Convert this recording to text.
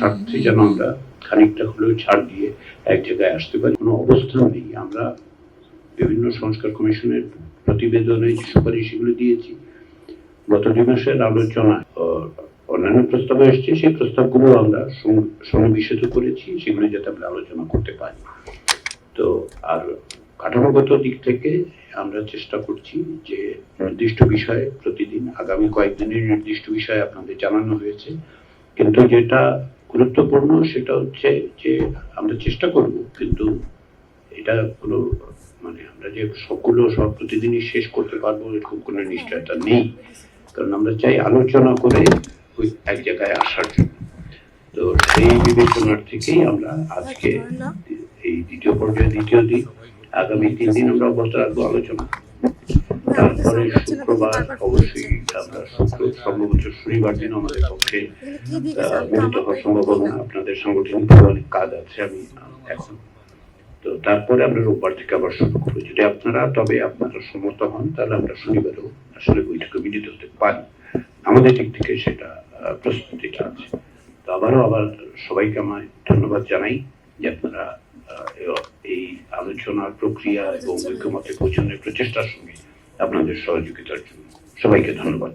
স্বার্থে যেন আমরা খানিকটা হলেও ছাড় দিয়ে এক জায়গায় আসতে পারি। কোনো অবস্থান নেই। আমরা বিভিন্ন সংস্কার কমিশনের প্রতিবেদনে যে সুপারিশ সেগুলো দিয়েছি। গত 2 মাসের আলোচনায় অন্যান্য প্রস্তাব এসছে, সেই প্রস্তাবগুলো আমরা সন্নিবেশিত করেছি, সেগুলো যাতে আমরা আলোচনা করতে পারি। তো আর কাঠামোগত দিক থেকে আমরা চেষ্টা করছি যে নির্দিষ্ট বিষয়ে প্রতিদিন আগামী কয়েকদিনের নির্দিষ্ট বিষয়ে আপনাদের জানানো হয়েছে, কিন্তু যেটা গুরুত্বপূর্ণ সেটা হচ্ছে যে আমরা চেষ্টা করব, কিন্তু এটা কোনো মানে আমরা যে সবগুলো সব প্রতিদিনই শেষ করতে পারবো এরকম কোনো নিশ্চয়তা নেই, কারণ আমরা চাই আলোচনা করে ওই এক জায়গায় আসার জন্য। তো সেই বিবেচনার থেকেই আমরা আজকে এই দ্বিতীয় পর্যায়ে দ্বিতীয় দিন আগামী 3 দিন আমরা অবস্থা রাখবো আলোচনা। তারপরে শুক্রবার অবশ্যই আমরা সম্ভবত শনিবার দিন আমাদের পক্ষে মিলিত হওয়া সম্ভব হবে না, আপনাদের সাংগঠনিক অনেক কাজ আছে আমি এখন। তো তারপরে আমরা রোববার থেকে আবার শুরু করবো। যদি আপনারা সম্মত হন তাহলে আমরা শনিবারেও আসলে বৈঠকে মিলিত হতে পারি। আমাদের দিক থেকে সেটা প্রস্তুতিটা আছে। তো আবার সবাইকে আমার ধন্যবাদ জানাই যে আপনারা এই আলোচনার প্রক্রিয়া এবং ঐক্যমতে পৌঁছানোর প্রচেষ্টার সঙ্গে আপনাদের সহযোগিতার জন্য সবাইকে ধন্যবাদ।